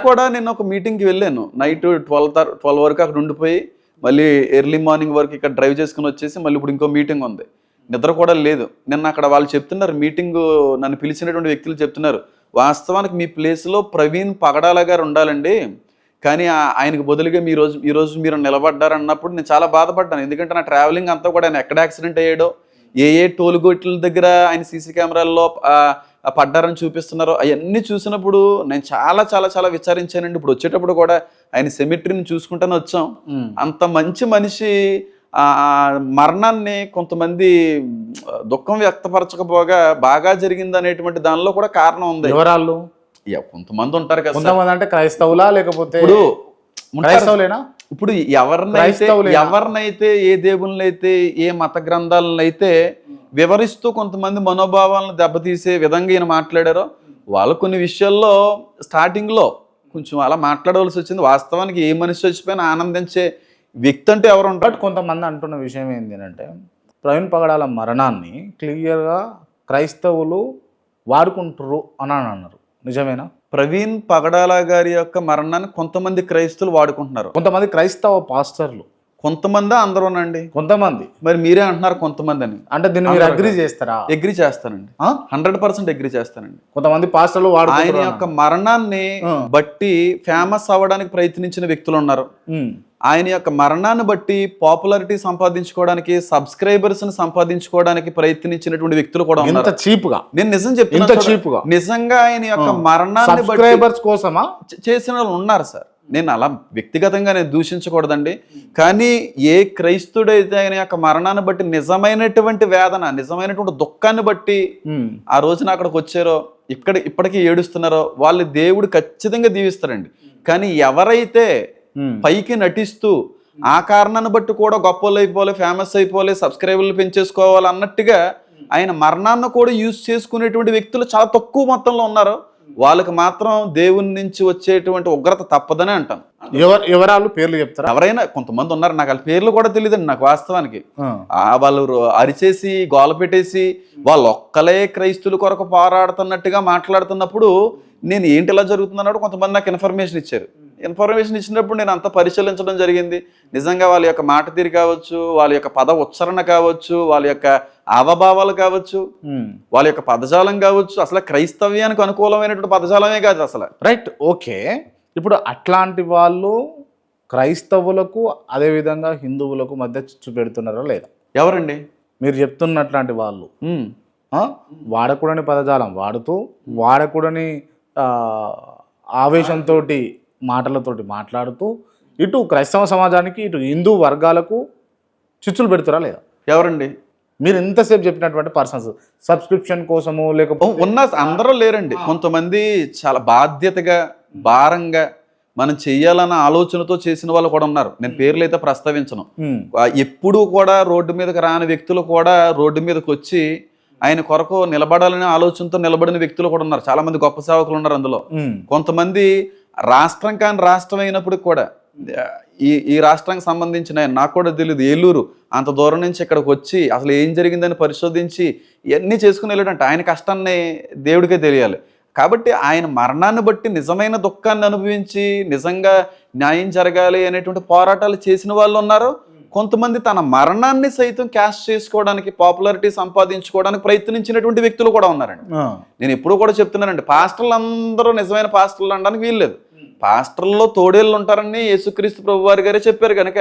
కూడా నేను ఒక మీటింగ్కి వెళ్ళాను. నైట్ 12 వరకు అక్కడ ఉండిపోయి మళ్ళీ ఎర్లీ మార్నింగ్ వరకు ఇక్కడ డ్రైవ్ చేసుకుని వచ్చేసి మళ్ళీ ఇప్పుడు ఇంకో మీటింగ్ ఉంది. నిద్ర కూడా లేదు. నిన్న అక్కడ వాళ్ళు చెప్తున్నారు, మీటింగ్ నన్ను పిలిచినటువంటి వ్యక్తులు చెప్తున్నారు, వాస్తవానికి మీ ప్లేస్లో ప్రవీణ్ పగడాల గారు ఉండాలండి, కానీ ఆయనకు బదులుగా ఈరోజు మీరు నిలబడ్డారు అన్నప్పుడు నేను చాలా బాధపడ్డాను. ఎందుకంటే నా ట్రావెలింగ్ అంతా కూడా ఆయన ఎక్కడ యాక్సిడెంట్ అయ్యాడో, ఏ టోల్గేట్ల దగ్గర ఆయన సీసీ కెమెరాల్లో పడ్డారని చూపిస్తున్నారో అవన్నీ చూసినప్పుడు నేను చాలా చాలా చాలా విచారించానండి. ఇప్పుడు వచ్చేటప్పుడు కూడా ఆయన సెమిట్రీని చూసుకుంటానే వచ్చాం. అంత మంచి మనిషి మరణాన్ని కొంతమంది దుఃఖం వ్యక్తపరచకపోగా బాగా జరిగింది అనేటువంటి దానిలో కూడా కారణం ఉంది. ఎవరాళ్ళు? కొంతమంది ఉంటారు కదా, కొంతమంది అంటే క్రైస్తవులా లేకపోతే ఇప్పుడు ఎవరినైతే ఏ దేవుళ్ళనైతే ఏ మత గ్రంథాలనైతే వివరిస్తూ కొంతమంది మనోభావాలను దెబ్బతీసే విధంగా ఈయన మాట్లాడారో వాళ్ళు కొన్ని విషయాల్లో స్టార్టింగ్లో కొంచెం అలా మాట్లాడవలసి వచ్చింది. వాస్తవానికి ఏ మనిషి వచ్చిపోయినా ఆనందించే వ్యక్తి అంటే ఎవరు ఉంటారు? కొంతమంది అంటున్న విషయం ఏంటి అంటే ప్రవీణ్ పగడాల మరణాన్ని క్లియర్గా క్రైస్తవులు వాడుకుంటారు అని అన్నారు. నిజమేనా? ప్రవీణ్ పగడాల గారి యొక్క మరణాన్ని కొంతమంది క్రైస్తవులు వాడుకుంటున్నారు. కొంతమంది క్రైస్తవ పాస్టర్లు. కొంతమంది అందరూనండి. కొంతమంది మరి మీరే అంటున్నారు కొంతమంది అని. అంటే దీన్ని మీరు అగ్రీ చేస్తారా? అగ్రీ చేస్తానండి, 100% అగ్రీ చేస్తానండి. కొంతమంది పాస్టర్లు ఆయన యొక్క మరణాన్ని బట్టి ఫేమస్ అవ్వడానికి ప్రయత్నించిన వ్యక్తులు ఉన్నారు. ఆయన యొక్క మరణాన్ని బట్టి పాపులారిటీ సంపాదించుకోవడానికి, సబ్స్క్రైబర్స్ ని సంపాదించుకోవడానికి ప్రయత్నించినటువంటి వ్యక్తులు కూడా ఉన్నారు. నేను నిజం చెప్తున్నా, నిజంగా ఆయన యొక్క మరణాన్ని సబ్స్క్రైబర్స్ కోసమా చేసిన వాళ్ళు ఉన్నారు సార్. నేను అలా వ్యక్తిగతంగా నేను దూషించకూడదండి, కానీ ఏ క్రైస్తుడైతే ఆయన యొక్క మరణాన్ని బట్టి నిజమైనటువంటి వేదన, నిజమైనటువంటి దుఃఖాన్ని బట్టి ఆ రోజున అక్కడికి వచ్చారో, ఇప్పటికీ ఏడుస్తున్నారో వాళ్ళు దేవుడు ఖచ్చితంగా దీవిస్తారండి. కానీ ఎవరైతే పైకి నటిస్తూ ఆ కారణాన్ని బట్టి కూడా గొప్పలు అయిపోలే, ఫేమస్ అయిపోలే, సబ్స్క్రైబర్లు పెంచేసుకోవాలి అన్నట్టుగా ఆయన మరణాన్ని కూడా యూజ్ చేసుకునేటువంటి వ్యక్తులు చాలా తక్కువ మొత్తంలో ఉన్నారు. వాళ్ళకి మాత్రం దేవుని నుంచి వచ్చేటువంటి ఉగ్రత తప్పదని అంటాను. ఎవరాళ్ళు పేర్లు చెప్తారు? ఎవరైనా కొంతమంది ఉన్నారు, నాకు వాళ్ళ పేర్లు కూడా తెలియదండి నాకు వాస్తవానికి. వాళ్ళు అరిచేసి గోల పెట్టేసి వాళ్ళు ఒక్కలే క్రైస్తువుల కొరకు పోరాడుతున్నట్టుగా మాట్లాడుతున్నప్పుడు నేను ఏంటి ఇలా జరుగుతుందన్నాడు కొంతమంది నాకు ఇన్ఫర్మేషన్ ఇచ్చారు. ఇన్ఫర్మేషన్ ఇచ్చినప్పుడు నేను అంతా పరిశీలించడం జరిగింది. నిజంగా వాళ్ళ యొక్క మాట తీరు కావచ్చు, వాళ్ళ యొక్క పద ఉచ్చారణ కావచ్చు, వాళ్ళ యొక్క ఆవభావాలు కావచ్చు, వాళ్ళ యొక్క పదజాలం కావచ్చు, అసలు క్రైస్తవ్యానికి అనుకూలమైనటువంటి పదజాలమే కాదు అసలు. Right, okay. ఇప్పుడు అట్లాంటి వాళ్ళు క్రైస్తవులకు అదేవిధంగా హిందువులకు మధ్య చిచ్చు పెడుతున్నారా లేదా? ఎవరండి మీరు చెప్తున్నట్లాంటి వాళ్ళు? వాడకూడని పదజాలం వాడుతూ, వాడకూడని ఆవేశంతో మాటలతోటి మాట్లాడుతూ ఇటు క్రైస్తవ సమాజానికి ఇటు హిందూ వర్గాలకు చిచ్చులు పెడుతురా లేదా? ఎవరండి? మీరు ఎంతసేపు చెప్పినటువంటి పర్సన్స్ సబ్స్క్రిప్షన్ కోసము లేకపోతే ఉన్న అందరూ లేరండి. కొంతమంది చాలా బాధ్యతగా, భారంగా మనం చెయ్యాలన్న ఆలోచనతో చేసిన వాళ్ళు కూడా ఉన్నారు. నేను పేర్లు అయితే ప్రస్తావించను. ఎప్పుడూ కూడా రోడ్డు మీదకి రాని వ్యక్తులు కూడా రోడ్డు మీదకి వచ్చి ఆయన కొరకు నిలబడాలనే ఆలోచనతో నిలబడిన వ్యక్తులు కూడా ఉన్నారు. చాలా మంది గొప్ప సేవకులు ఉన్నారు అందులో. కొంతమంది రాష్ట్రం కాని రాష్ట్రం అయినప్పటికి కూడా ఈ రాష్ట్రానికి సంబంధించిన నాకు కూడా తెలియదు, ఏలూరు అంత దూరం నుంచి ఇక్కడికి వచ్చి అసలు ఏం జరిగిందని పరిశోధించి ఇవన్నీ చేసుకుని వెళ్ళాడంటే ఆయన కష్టాన్ని దేవుడికే తెలియాలి. కాబట్టి ఆయన మరణాన్ని బట్టి నిజమైన దుఃఖాన్ని అనుభవించి నిజంగా న్యాయం జరగాలి అనేటువంటి పోరాటాలు చేసిన వాళ్ళు ఉన్నారు. కొంతమంది తన మరణాన్ని సైతం క్యాష్ చేసుకోవడానికి, పాపులారిటీ సంపాదించుకోవడానికి ప్రయత్నించినటువంటి వ్యక్తులు కూడా ఉన్నారండి. నేను ఎప్పుడూ కూడా చెప్తున్నానండి, పాస్టర్లు అందరూ నిజమైన పాస్టర్లు అనడానికి వీల్లేదు. పాస్టర్లలో తోడేళ్ళు ఉంటారని యేసుక్రీస్తు ప్రభువారి గారే చెప్పారు కనుక